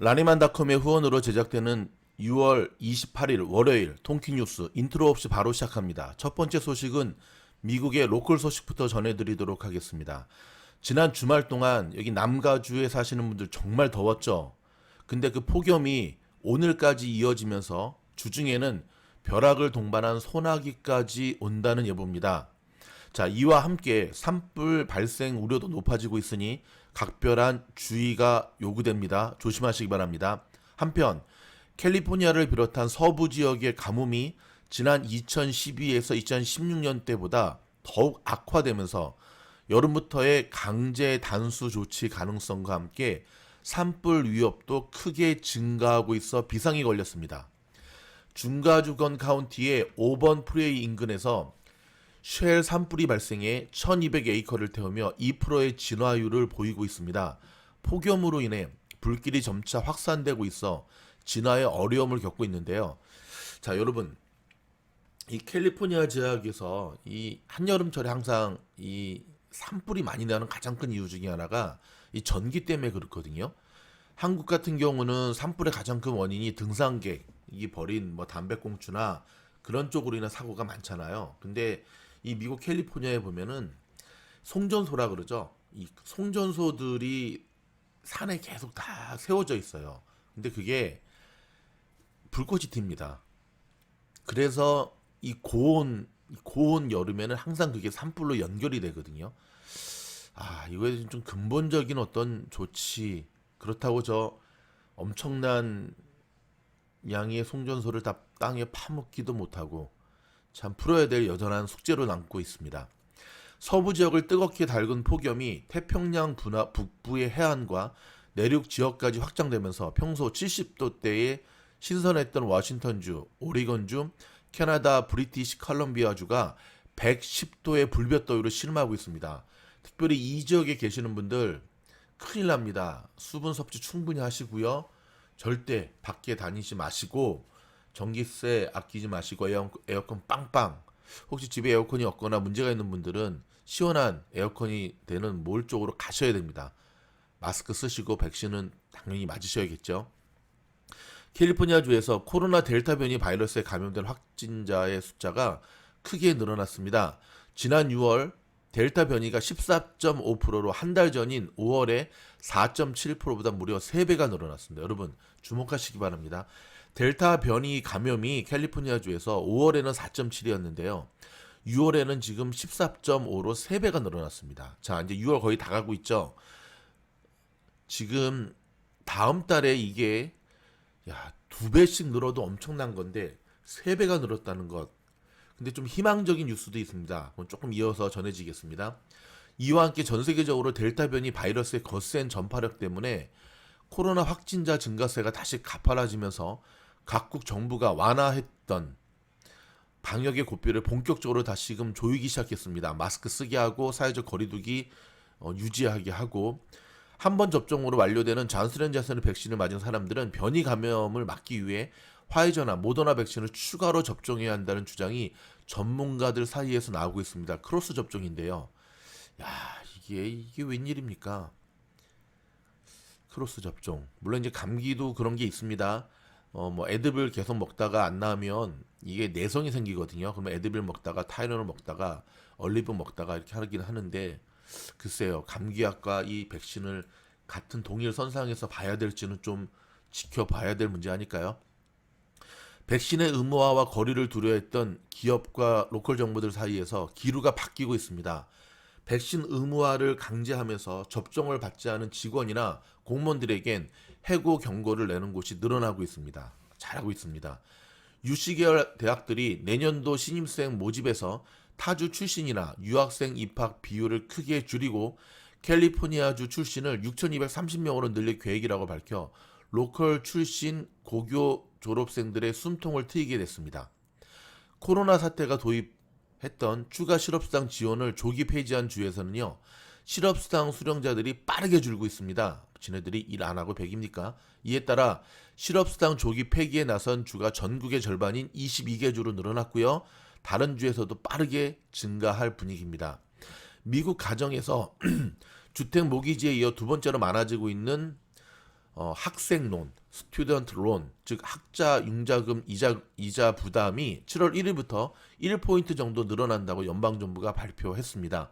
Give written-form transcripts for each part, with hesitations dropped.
라니만닷컴의 후원으로 제작되는 6월 28일 월요일 통키뉴스 인트로 없이 바로 시작합니다. 첫 번째 소식은 미국의 로컬 소식부터 전해드리도록 하겠습니다. 지난 주말 동안 여기 남가주에 사시는 분들 정말 더웠죠. 근데 그 폭염이 오늘까지 이어지면서 주중에는 벼락을 동반한 소나기까지 온다는 예보입니다. 자, 이와 함께 산불 발생 우려도 높아지고 있으니 각별한 주의가 요구됩니다. 조심하시기 바랍니다. 한편 캘리포니아를 비롯한 서부 지역의 가뭄이 지난 2012에서 2016년 때보다 더욱 악화되면서 여름부터의 강제 단수 조치 가능성과 함께 산불 위협도 크게 증가하고 있어 비상이 걸렸습니다. 중가주건 카운티의 5번 프레이 인근에서 쉘 산불이 발생해 1200에이커를 태우며 2%의 진화율을 보이고 있습니다. 폭염으로 인해 불길이 점차 확산되고 있어 진화에 어려움을 겪고 있는데요. 자, 여러분, 이 캘리포니아 지역에서 이 한여름철에 항상 이 산불이 많이 나는 가장 큰 이유 중에 하나가 이 전기 때문에 그렇거든요. 한국 같은 경우는 산불의 가장 큰 원인이 등산객이 버린 뭐 담배꽁초나 그런 쪽으로 인한 사고가 많잖아요. 근데 이 미국 캘리포니아에 보면은 송전소라 그러죠. 이 송전소들이 산에 계속 다 세워져 있어요. 근데 그게 불꽃이 튑니다. 그래서 이 고온 여름에는 항상 그게 산불로 연결이 되거든요. 아, 이거에 대해서 좀 근본적인 어떤 조치, 그렇다고 저 엄청난 양의 송전소를 다 땅에 파묻기도 못하고 참 풀어야 될 여전한 숙제로 남고 있습니다. 서부 지역을 뜨겁게 달군 폭염이 태평양 북부의 해안과 내륙 지역까지 확장되면서 평소 70도대의 신선했던 워싱턴주, 오리건주, 캐나다 브리티시 컬럼비아주가 110도의 불볕더위로 신음하고 있습니다. 특별히 이 지역에 계시는 분들 큰일 납니다. 수분 섭취 충분히 하시고요. 절대 밖에 다니지 마시고 전기세 아끼지 마시고 에어컨 빵빵. 혹시 집에 에어컨이 없거나 문제가 있는 분들은 시원한 에어컨이 되는 몰 쪽으로 가셔야 됩니다. 마스크 쓰시고 백신은 당연히 맞으셔야겠죠. 캘리포니아주에서 코로나 델타 변이 바이러스에 감염된 확진자의 숫자가 크게 늘어났습니다. 지난 6월 델타 변이가 14.5%로 한 달 전인 5월에 4.7%보다 무려 3배가 늘어났습니다. 여러분 주목하시기 바랍니다. 델타 변이 감염이 캘리포니아주에서 5월에는 4.7이었는데요. 6월에는 지금 14.5로 3배가 늘어났습니다. 자, 이제 6월 거의 다 가고 있죠. 지금 다음 달에 이게 2배씩 늘어도 엄청난 건데 3배가 늘었다는 것. 근데 좀 희망적인 뉴스도 있습니다. 그건 조금 이어서 전해지겠습니다. 이와 함께 전 세계적으로 델타 변이 바이러스의 거센 전파력 때문에 코로나 확진자 증가세가 다시 가팔라지면서 각국 정부가 완화했던 방역의 고삐를 본격적으로 다시금 조이기 시작했습니다. 마스크 쓰게 하고 사회적 거리두기 유지하게 하고 한 번 접종으로 완료되는 잔스렌자스는 백신을 맞은 사람들은 변이 감염을 막기 위해 화이저나 모더나 백신을 추가로 접종해야 한다는 주장이 전문가들 사이에서 나오고 있습니다. 크로스 접종인데요. 야, 이게 웬일입니까? 크로스 접종. 물론 이제 감기도 그런 게 있습니다. 뭐 에드빌 계속 먹다가 안 나으면 이게 내성이 생기거든요. 그러면 에드빌 먹다가 타이레놀 먹다가 얼리브 먹다가 이렇게 하긴 하는데 글쎄요. 감기약과 이 백신을 같은 동일 선상에서 봐야 될지는 좀 지켜봐야 될 문제 아닐까요? 백신의 의무화와 거리를 두려 했던 기업과 로컬 정부들 사이에서 기류가 바뀌고 있습니다. 백신 의무화를 강제하면서 접종을 받지 않은 직원이나 공무원들에겐 해고 경고를 내는 곳이 늘어나고 있습니다. 잘하고 있습니다. UC 계열 대학들이 내년도 신입생 모집에서 타주 출신이나 유학생 입학 비율을 크게 줄이고 캘리포니아주 출신을 6,230명으로 늘릴 계획이라고 밝혀 로컬 출신 고교 졸업생들의 숨통을 트이게 됐습니다. 코로나 사태가 도입했던 추가 실업수당 지원을 조기 폐지한 주에서는요. 실업수당 수령자들이 빠르게 줄고 있습니다. 지네들이 일 안 하고 백입니까? 이에 따라 실업수당 조기 폐기에 나선 주가 전국의 절반인 22개 주로 늘어났고요. 다른 주에서도 빠르게 증가할 분위기입니다. 미국 가정에서 주택 모기지에 이어 두 번째로 많아지고 있는 학생론, 스튜던트 론, 즉 학자 융자금 이자 부담이 7월 1일부터 1포인트 정도 늘어난다고 연방정부가 발표했습니다.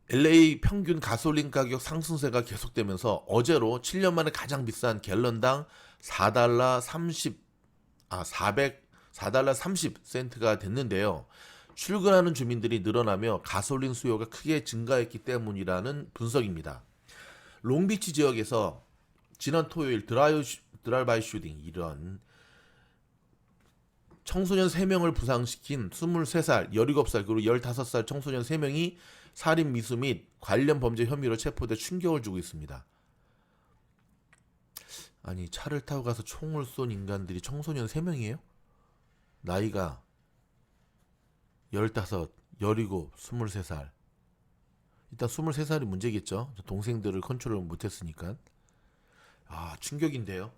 LA 평균 가솔린 가격 상승세가 계속되면서 어제로 7년 만에 가장 비싼 갤런당 4달러 30센트가 됐는데요. 출근하는 주민들이 늘어나며 가솔린 수요가 크게 증가했기 때문이라는 분석입니다. 롱비치 지역에서 지난 토요일 드라이바이 슈팅 이런 청소년 3명을 부상시킨 23살, 17살 그리고 15살 청소년 3명이 살인 미수 및 관련 범죄 혐의로 체포돼 충격을 주고 있습니다. 아니 차를 타고 가서 총을 쏜 인간들이 청소년 3명이에요? 나이가 15, 17, 23살. 일단 23살이 문제겠죠. 동생들을 컨트롤 못했으니까. 충격인데요.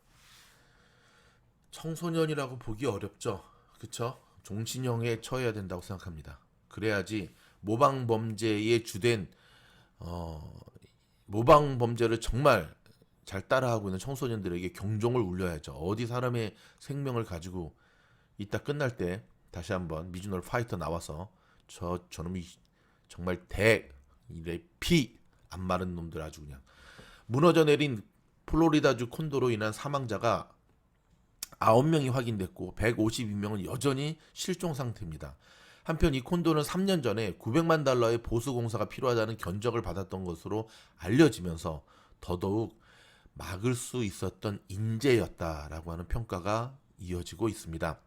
청소년이라고 보기 어렵죠. 그쵸? 종신형에 처해야 된다고 생각합니다. 그래야지 모방범죄의 주된 모방범죄를 정말 잘 따라하고 있는 청소년들에게 경종을 울려야죠. 어디 사람의 생명을 가지고 이따 끝날 때 다시 한번 미주널 파이터 나와서 저놈이 정말 피 안 마른 놈들 아주 그냥 무너져 내린 플로리다주 콘도로 인한 사망자가 9명이 확인됐고 152명은 여전히 실종 상태입니다. 한편 이 콘도는 3년 전에 900만 달러의 보수 공사가 필요하다는 견적을 받았던 것으로 알려지면서 더더욱 막을 수 있었던 인재였다라고 하는 평가가 이어지고 있습니다.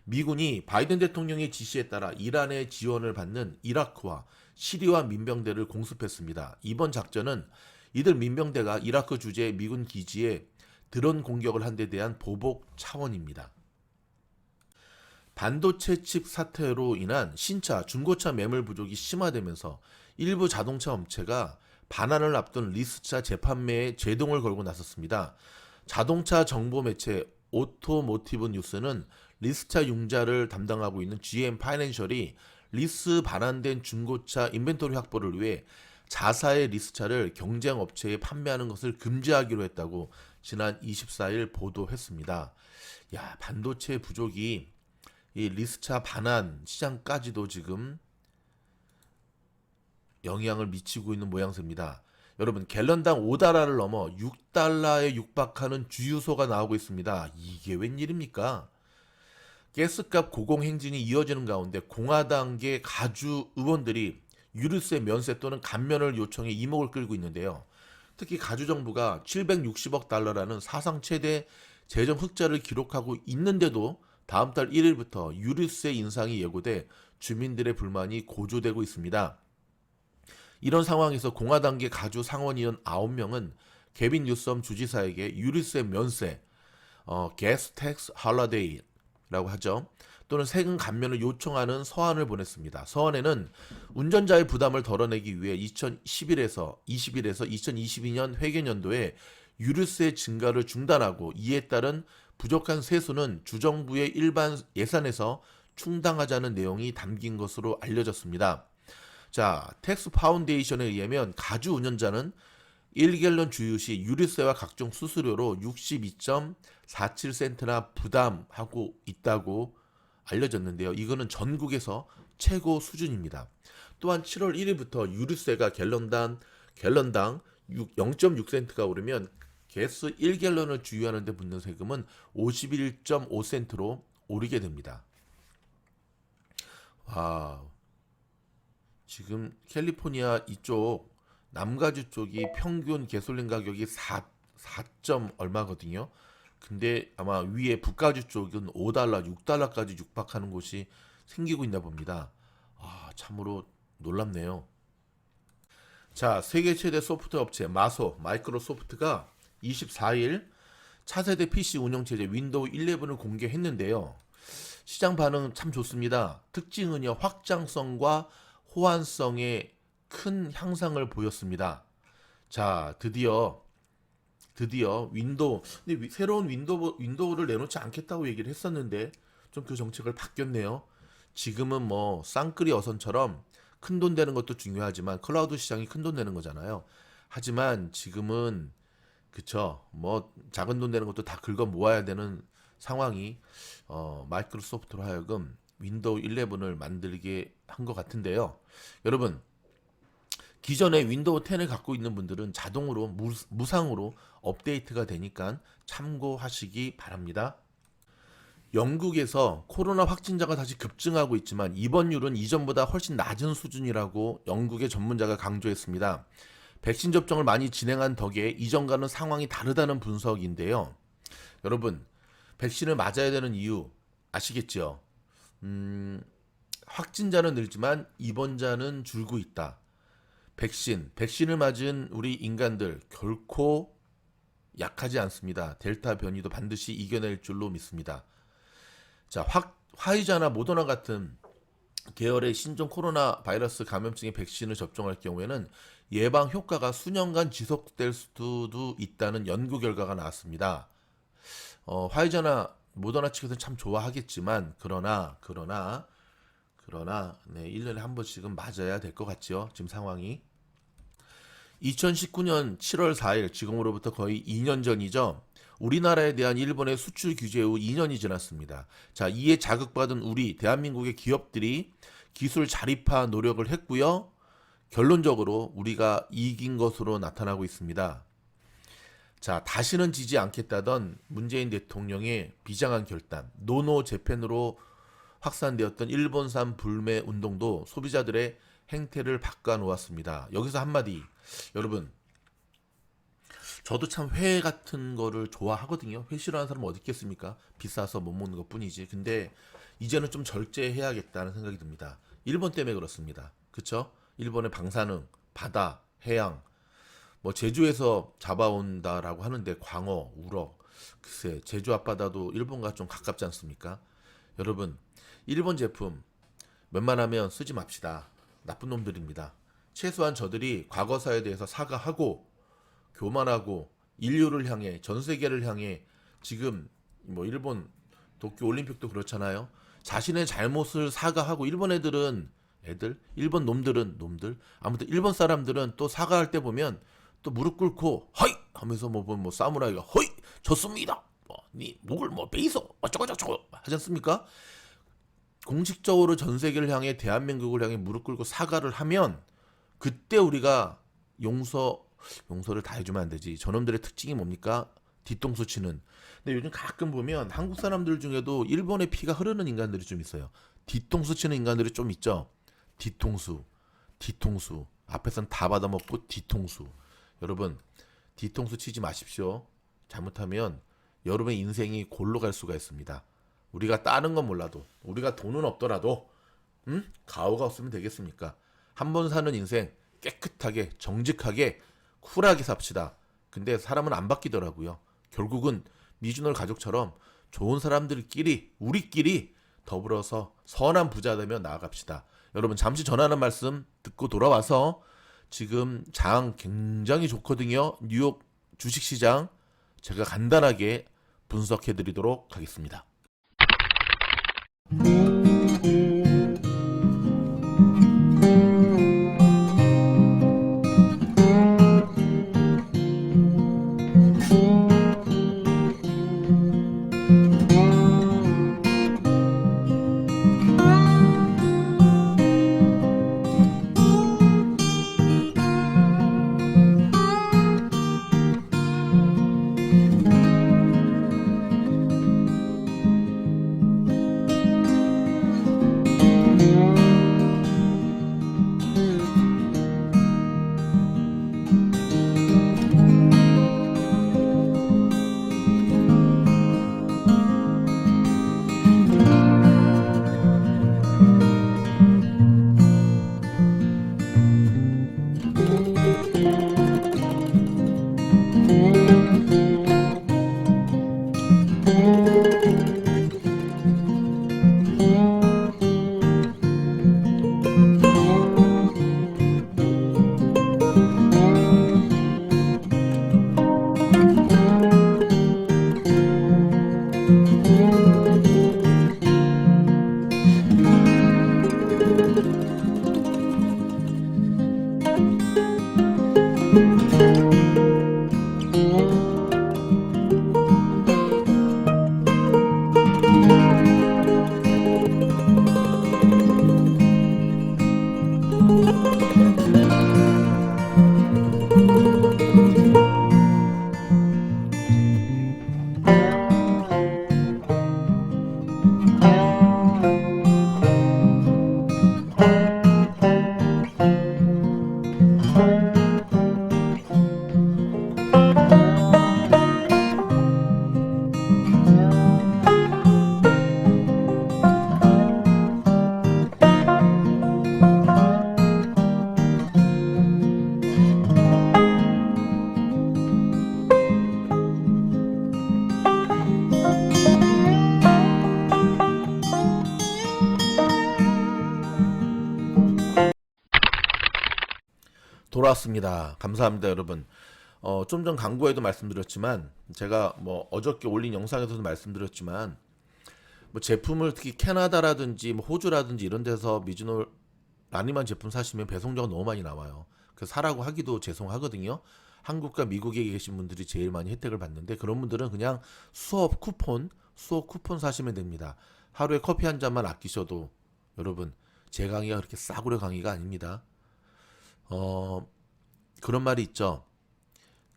미군이 바이든 대통령의 지시에 따라 이란의 지원을 받는 이라크와 시리아 민병대를 공습했습니다. 이번 작전은 이들 민병대가 이라크 주재 미군 기지에 드론 공격을 한 데 대한 보복 차원입니다. 반도체 칩 사태로 인한 신차, 중고차 매물 부족이 심화되면서 일부 자동차 업체가 반환을 앞둔 리스차 재판매에 제동을 걸고 나섰습니다. 자동차 정보 매체 오토모티브 뉴스는 리스차 융자를 담당하고 있는 GM 파이낸셜이 리스 반환된 중고차 인벤토리 확보를 위해 자사의 리스차를 경쟁 업체에 판매하는 것을 금지하기로 했다고 지난 24일 보도했습니다. 반도체 부족이 이 리스차 반환 시장까지도 지금 영향을 미치고 있는 모양새입니다. 여러분 갤런당 5달러를 넘어 6달러에 육박하는 주유소가 나오고 있습니다. 이게 웬일입니까? 가스값 고공행진이 이어지는 가운데 공화당계 가주 의원들이 유류세 면세 또는 감면을 요청해 이목을 끌고 있는데요. 특히 가주 정부가 760억 달러라는 사상 최대 재정 흑자를 기록하고 있는데도 다음 달 1일부터 유류세 인상이 예고돼 주민들의 불만이 고조되고 있습니다. 이런 상황에서 공화당계 가주 상원의원 9명은 개빈 뉴섬 주지사에게 유류세 면세, 가스 텍스 할러데이라고 하죠. 또는 세금 감면을 요청하는 서한을 보냈습니다. 서한에는 운전자의 부담을 덜어내기 위해 2021에서 2022년 회계연도에 유류세 증가를 중단하고 이에 따른 부족한 세수는 주정부의 일반 예산에서 충당하자는 내용이 담긴 것으로 알려졌습니다. 자, 텍스 파운데이션에 의하면 가주 운전자는 1갤런 주유 시 유류세와 각종 수수료로 62.47센트나 부담하고 있다고 알려졌는데요. 이거는 전국에서 최고 수준입니다. 또한 7월 1일부터 유류세가 갤런당 0.6센트가 오르면 가스 1갤런을 주유하는 데 붙는 세금은 51.5센트로 오르게 됩니다. 지금 캘리포니아 이쪽 남가주 쪽이 평균 가솔린 가격이 4 얼마거든요. 근데 아마 위에 북가주 쪽은 5달러, 6달러까지 육박하는 곳이 생기고 있나 봅니다. 참으로 놀랍네요. 자, 세계 최대 소프트웨어 업체 마이크로소프트가 24일 차세대 PC 운영체제 윈도우 11을 공개했는데요. 시장 반응 참 좋습니다. 특징은요, 확장성과 호환성에 큰 향상을 보였습니다. 자, 드디어 근데 새로운 윈도우를 내놓지 않겠다고 얘기를 했었는데 좀 그 정책을 바뀌었네요. 지금은 뭐 쌍끌이 어선처럼 큰돈 되는 것도 중요하지만 클라우드 시장이 큰돈 되는 거잖아요. 하지만 지금은 그쵸? 뭐 작은 돈 되는 것도 다 긁어 모아야 되는 상황이 마이크로소프트로 하여금 윈도우 11을 만들게 한 것 같은데요. 여러분, 기존에 윈도우 10을 갖고 있는 분들은 자동으로 무상으로 업데이트가 되니까 참고하시기 바랍니다. 영국에서 코로나 확진자가 다시 급증하고 있지만 입원율은 이전보다 훨씬 낮은 수준이라고 영국의 전문자가 강조했습니다. 백신 접종을 많이 진행한 덕에 이전과는 상황이 다르다는 분석인데요. 여러분, 백신을 맞아야 되는 이유 아시겠죠? 확진자는 늘지만 입원자는 줄고 있다. 백신을 맞은 우리 인간들 결코 약하지 않습니다. 델타 변이도 반드시 이겨낼 줄로 믿습니다. 자, 화이자나 모더나 같은 계열의 신종 코로나 바이러스 감염증의 백신을 접종할 경우에는 예방 효과가 수년간 지속될 수도 있다는 연구 결과가 나왔습니다. 화이자나 모더나 측에서는 참 좋아하겠지만 그러나 네, 1년에 한 번씩은 맞아야 될 것 같죠. 지금 상황이. 2019년 7월 4일, 지금으로부터 거의 2년 전이죠. 우리나라에 대한 일본의 수출 규제 후 2년이 지났습니다. 자, 이에 자극받은 우리 대한민국의 기업들이 기술 자립화 노력을 했고요. 결론적으로 우리가 이긴 것으로 나타나고 있습니다. 자, 다시는 지지 않겠다던 문재인 대통령의 비장한 결단, 노노 재팬으로 확산되었던 일본산 불매 운동도 소비자들의 행태를 바꿔놓았습니다. 여기서 한마디, 여러분, 저도 참 회 같은 거를 좋아하거든요. 회 싫어하는 사람은 어디 있겠습니까? 비싸서 못 먹는 것 뿐이지. 근데 이제는 좀 절제해야겠다는 생각이 듭니다. 일본 때문에 그렇습니다. 그쵸? 일본의 방사능, 바다, 해양, 뭐 제주에서 잡아온다라고 하는데 광어, 우럭, 글쎄 제주 앞바다도 일본과 좀 가깝지 않습니까? 여러분, 일본 제품 웬만하면 쓰지 맙시다. 나쁜 놈들입니다. 최소한 저들이 과거사에 대해서 사과하고 교만하고 인류를 향해, 전 세계를 향해, 지금 뭐 일본 도쿄 올림픽도 그렇잖아요. 자신의 잘못을 사과하고, 일본 놈들, 아무튼 일본 사람들은 또 사과할 때 보면 또 무릎 꿇고 허이 하면서 뭐 사무라이가 허이 좋습니다. 네 목을 베이소 어쩌고저쩌고 하지 않습니까? 공식적으로 전 세계를 향해, 대한민국을 향해 무릎 꿇고 사과를 하면 그때 우리가 용서를 다 해주면 안 되지. 저놈들의 특징이 뭡니까? 뒤통수 치는. 근데 요즘 가끔 보면 한국 사람들 중에도 일본의 피가 흐르는 인간들이 좀 있어요. 뒤통수 치는 인간들이 좀 있죠. 뒤통수. 앞에선 다 받아먹고 뒤통수. 여러분, 뒤통수 치지 마십시오. 잘못하면 여러분의 인생이 골로 갈 수가 있습니다. 우리가 다른 건 몰라도, 우리가 돈은 없더라도 가오가 없으면 되겠습니까? 한 번 사는 인생 깨끗하게, 정직하게, 쿨하게 삽시다. 근데 사람은 안 바뀌더라고요. 결국은 미주널 가족처럼 좋은 사람들끼리, 우리끼리 더불어서 선한 부자 되며 나아갑시다. 여러분, 잠시 전하는 말씀 듣고 돌아와서, 지금 장 굉장히 좋거든요. 뉴욕 주식시장 제가 간단하게 분석해 드리도록 하겠습니다. 돌아왔습니다. 감사합니다, 여러분. 좀 전 광고에도 말씀드렸지만 제가 뭐 어저께 올린 영상에서도 말씀드렸지만 뭐 제품을 특히 캐나다라든지 뭐 호주라든지 이런 데서 미즈노 라니만 제품 사시면 배송료가 너무 많이 나와요. 그래서 사라고 하기도 죄송하거든요. 한국과 미국에 계신 분들이 제일 많이 혜택을 받는데 그런 분들은 그냥 수업 쿠폰 사시면 됩니다. 하루에 커피 한 잔만 아끼셔도 여러분 제 강의가 그렇게 싸구려 강의가 아닙니다. 그런 말이 있죠.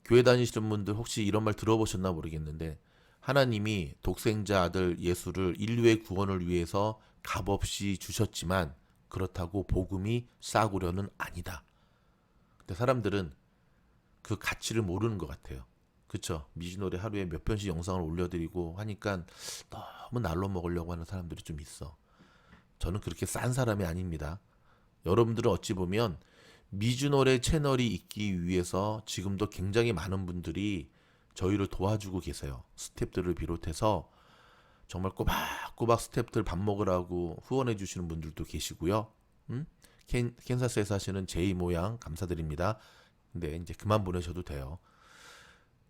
교회 다니시는 분들 혹시 이런 말 들어보셨나 모르겠는데 하나님이 독생자 아들 예수를 인류의 구원을 위해서 값없이 주셨지만 그렇다고 복음이 싸구려는 아니다. 근데 사람들은 그 가치를 모르는 것 같아요. 그쵸? 미즈노래 하루에 몇 편씩 영상을 올려드리고 하니까 너무 날로 먹으려고 하는 사람들이 좀 있어. 저는 그렇게 싼 사람이 아닙니다. 여러분들은 어찌 보면 미즈노래 채널이 있기 위해서 지금도 굉장히 많은 분들이 저희를 도와주고 계세요. 스태프들을 비롯해서 정말 꼬박꼬박 스태프들 밥 먹으라고 후원해 주시는 분들도 계시고요. 캔사스에 사시는 제이 모양 감사드립니다. 근데 이제 그만 보내셔도 돼요.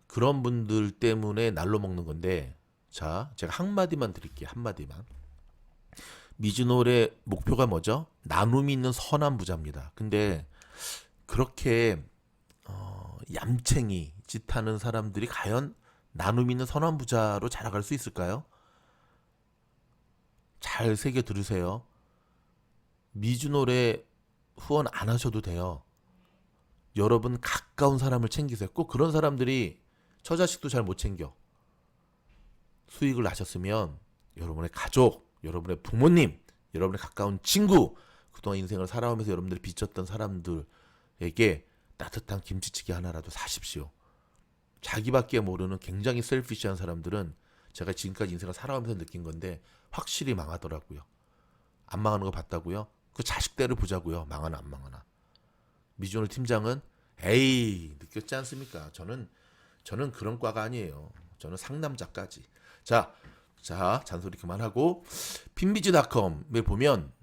그런 분들 때문에 날로 먹는 건데 자, 제가 한마디만 드릴게요. 한마디만. 미즈노래 목표가 뭐죠? 나눔이 있는 선한 부자입니다. 근데 그렇게 얌챙이 짓하는 사람들이 과연 나눔 있는 선한 부자로 자라갈 수 있을까요? 잘 새겨 들으세요. 미즈노래 후원 안 하셔도 돼요. 여러분 가까운 사람을 챙기세요. 꼭 그런 사람들이 처자식도 잘 못 챙겨. 수익을 나셨으면 여러분의 가족, 여러분의 부모님, 여러분의 가까운 친구, 그동안 인생을 살아오면서 여러분들이 빚졌던 사람들에게 따뜻한 김치찌개 하나라도 사십시오. 자기밖에 모르는 굉장히 셀피시한 사람들은 제가 지금까지 인생을 살아오면서 느낀 건데 확실히 망하더라고요. 안 망하는 거 봤다고요? 그 자식대로 보자고요. 망하나 안 망하나. 미즈노 팀장은 에이 느꼈지 않습니까? 저는 그런 과가 아니에요. 저는 상남자까지. 자 잔소리 그만하고 핀비즈닷컴에 보면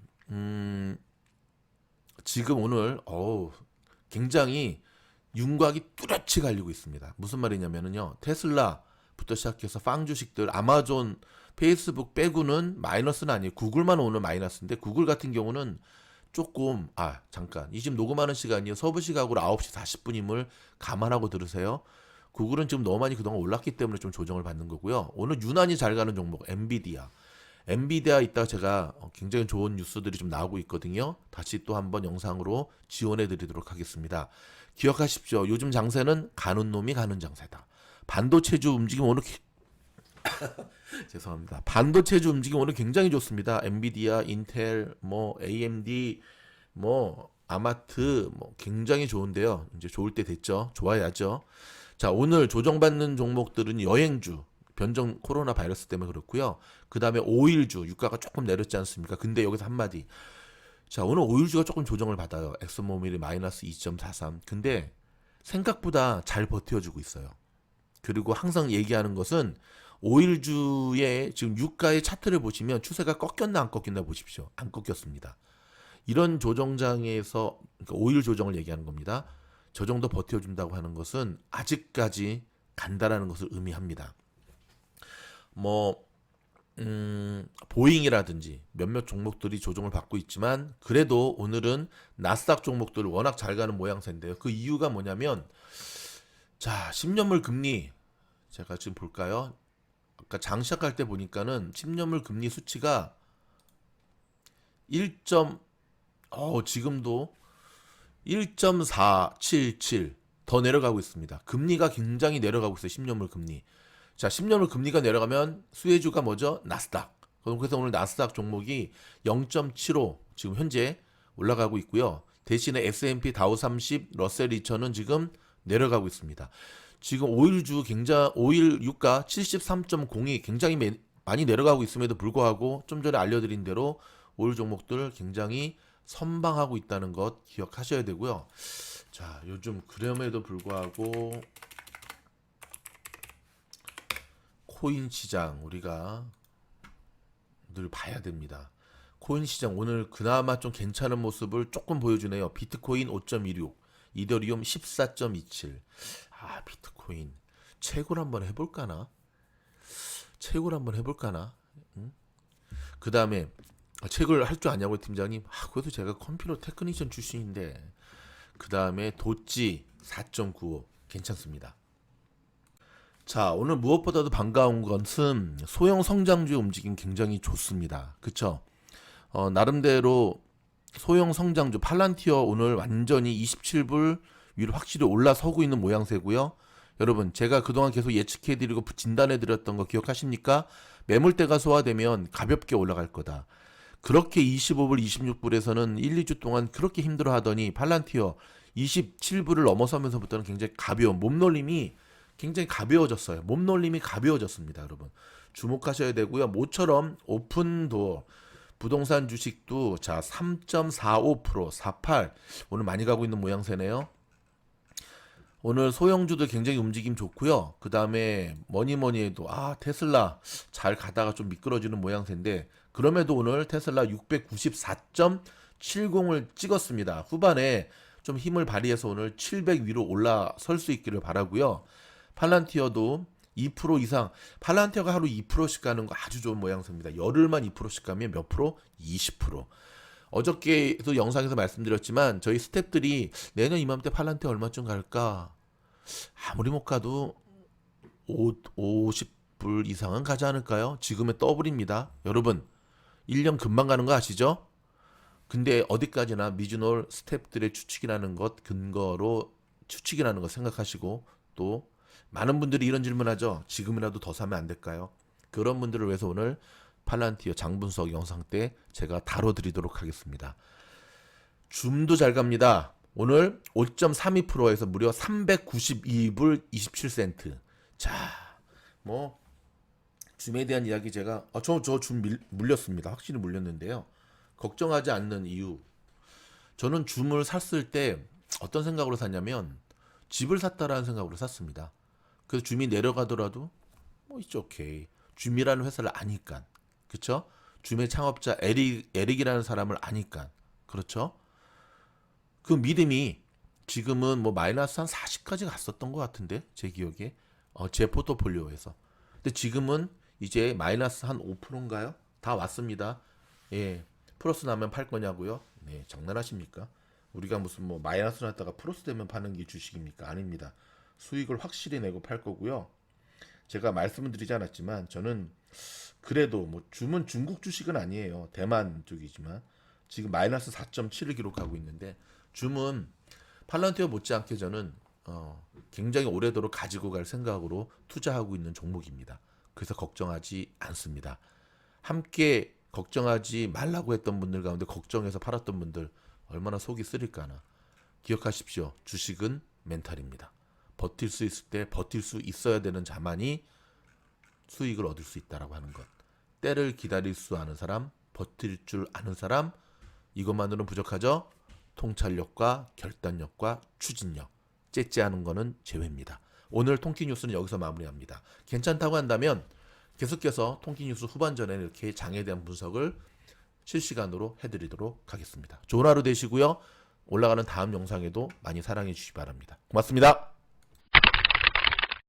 지금 오늘 굉장히 윤곽이 뚜렷이 갈리고 있습니다. 무슨 말이냐면요. 테슬라부터 시작해서 빵 주식들, 아마존, 페이스북 빼고는 마이너스는 아니에요. 구글만 오늘 마이너스인데 구글 같은 경우는 조금 잠깐 이 지금 녹음하는 시간이 서부 시각으로 9시 40분임을 감안하고 들으세요. 구글은 지금 너무 많이 그동안 올랐기 때문에 좀 조정을 받는 거고요. 오늘 유난히 잘 가는 종목 엔비디아 이따가 제가 굉장히 좋은 뉴스들이 좀 나오고 있거든요. 다시 또 한번 영상으로 지원해 드리도록 하겠습니다. 기억하십시오. 요즘 장세는 가는 놈이 가는 장세다. 반도체주 움직임 오늘 죄송합니다. 반도체주 움직임 오늘 굉장히 좋습니다. 엔비디아, 인텔, AMD, 아마트 굉장히 좋은데요. 이제 좋을 때 됐죠. 좋아야죠. 자, 오늘 조정받는 종목들은 여행주, 변종 코로나 바이러스 때문에 그렇고요. 그 다음에 오일주, 유가가 조금 내렸지 않습니까? 근데 여기서 한마디. 자, 오늘 오일주가 조금 조정을 받아요. 엑소모빌이 마이너스 2.43. 근데 생각보다 잘 버텨주고 있어요. 그리고 항상 얘기하는 것은 오일주의 지금 유가의 차트를 보시면 추세가 꺾였나 안 꺾였나 보십시오. 안 꺾였습니다. 이런 조정장에서 그러니까 오일 조정을 얘기하는 겁니다. 저 정도 버텨준다고 하는 것은 아직까지 간다라는 것을 의미합니다. 보잉이라든지 몇몇 종목들이 조정을 받고 있지만 그래도 오늘은 나스닥 종목들 워낙 잘 가는 모양새인데요. 그 이유가 뭐냐면 자 10년물 금리 제가 지금 볼까요? 아까 장 시작할 때 보니까는 10년물 금리 수치가 1. 지금도 1.477 더 내려가고 있습니다. 금리가 굉장히 내려가고 있어요. 10년물 금리. 자, 10년물 금리가 내려가면 수혜주가 뭐죠? 나스닥. 그래서 오늘 나스닥 종목이 0.75 지금 현재 올라가고 있고요. 대신에 S&P 다우30 러셀 2000은 지금 내려가고 있습니다. 지금 오일 유가 73.02 굉장히 많이 내려가고 있음에도 불구하고 좀 전에 알려드린 대로 오일 종목들 굉장히 선방하고 있다는 것 기억하셔야 되고요. 자, 요즘 그럼에도 불구하고 코인 시장 우리가 늘 봐야 됩니다. 코인 시장 오늘 그나마 좀 괜찮은 모습을 조금 보여주네요. 비트코인 5.16, 이더리움 14.27. 아, 비트코인 채굴 한번 해볼까나? 응? 그 다음에 채굴 할 줄 아냐고 팀장님? 그래도 제가 컴퓨터 테크니션 출신인데. 그 다음에 도찌 4.95 괜찮습니다. 자, 오늘 무엇보다도 반가운 것은 소형 성장주의 움직임 굉장히 좋습니다. 그쵸? 나름대로 소형 성장주 팔란티어 오늘 완전히 27불 위로 확실히 올라서고 있는 모양새고요. 여러분, 제가 그동안 계속 예측해드리고 진단해드렸던 거 기억하십니까? 매물대가 소화되면 가볍게 올라갈 거다. 그렇게 25불, 26불에서는 1, 2주 동안 그렇게 힘들어 하더니 팔란티어 27불을 넘어서면서부터는 굉장히 가벼운 몸놀림이 굉장히 가벼워졌어요. 몸놀림이 가벼워졌습니다, 여러분. 주목하셔야 되고요. 모처럼 오픈도어 부동산 주식도 자 3.45%, 48 오늘 많이 가고 있는 모양새네요. 오늘 소형주도 굉장히 움직임 좋고요. 그 다음에 뭐니 해도 테슬라 잘 가다가 좀 미끄러지는 모양새인데 그럼에도 오늘 테슬라 694.70을 찍었습니다. 후반에 좀 힘을 발휘해서 오늘 700 위로 올라설 수 있기를 바라고요. 팔란티어도 2% 이상, 팔란티어가 하루 2%씩 가는 거 아주 좋은 모양새입니다. 열흘만 2%씩 가면 몇 프로? 20%. 어저께도 영상에서 말씀드렸지만 저희 스태프들이 내년 이맘때 팔란티어 얼마쯤 갈까? 아무리 못 가도 50불 이상은 가지 않을까요? 지금의 더블입니다. 여러분 1년 금방 가는 거 아시죠? 근데 어디까지나 미즈놀 스태프들의 추측이라는 것 근거로 추측이라는 것 생각하시고 또 많은 분들이 이런 질문하죠. 지금이라도 더 사면 안 될까요? 그런 분들을 위해서 오늘 팔란티어 장분석 영상 때 제가 다뤄드리도록 하겠습니다. 줌도 잘 갑니다. 오늘 5.32%에서 무려 392불 27센트. 자, 뭐 줌에 대한 이야기 제가 저 줌 물렸습니다. 확실히 물렸는데요. 걱정하지 않는 이유. 저는 줌을 샀을 때 어떤 생각으로 샀냐면 집을 샀다라는 생각으로 샀습니다. 그래서 줌이 내려가더라도 it's okay. 줌이라는 회사를 아니까. 그렇죠? 줌의 창업자 에릭이라는 사람을 아니까. 그렇죠? 그 믿음이 지금은 뭐 마이너스 한 40까지 갔었던 것 같은데 제 기억에 제 포트폴리오에서. 근데 지금은 이제 마이너스 한 5%인가요? 다 왔습니다. 예, 플러스 나면 팔 거냐고요? 네, 장난하십니까? 우리가 무슨 뭐 마이너스 났다가 플러스 되면 파는 게 주식입니까? 아닙니다. 수익을 확실히 내고 팔 거고요. 제가 말씀을 드리지 않았지만 저는 그래도 뭐 줌은 중국 주식은 아니에요. 대만 쪽이지만 지금 마이너스 4.7을 기록하고 있는데 줌은 팔란티어 못지않게 저는 굉장히 오래도록 가지고 갈 생각으로 투자하고 있는 종목입니다. 그래서 걱정하지 않습니다. 함께 걱정하지 말라고 했던 분들 가운데 걱정해서 팔았던 분들 얼마나 속이 쓰릴까나. 기억하십시오. 주식은 멘탈입니다. 버틸 수 있을 때 버틸 수 있어야 되는 자만이 수익을 얻을 수 있다라고 하는 것. 때를 기다릴 수 아는 사람, 버틸 줄 아는 사람, 이것만으로는 부족하죠. 통찰력과 결단력과 추진력. 째째하는 거는 제외입니다. 오늘 통키뉴스는 여기서 마무리합니다. 괜찮다고 한다면 계속해서 통키뉴스 후반전에 이렇게 장에 대한 분석을 실시간으로 해드리도록 하겠습니다. 좋은 하루 되시고요. 올라가는 다음 영상에도 많이 사랑해 주시기 바랍니다. 고맙습니다.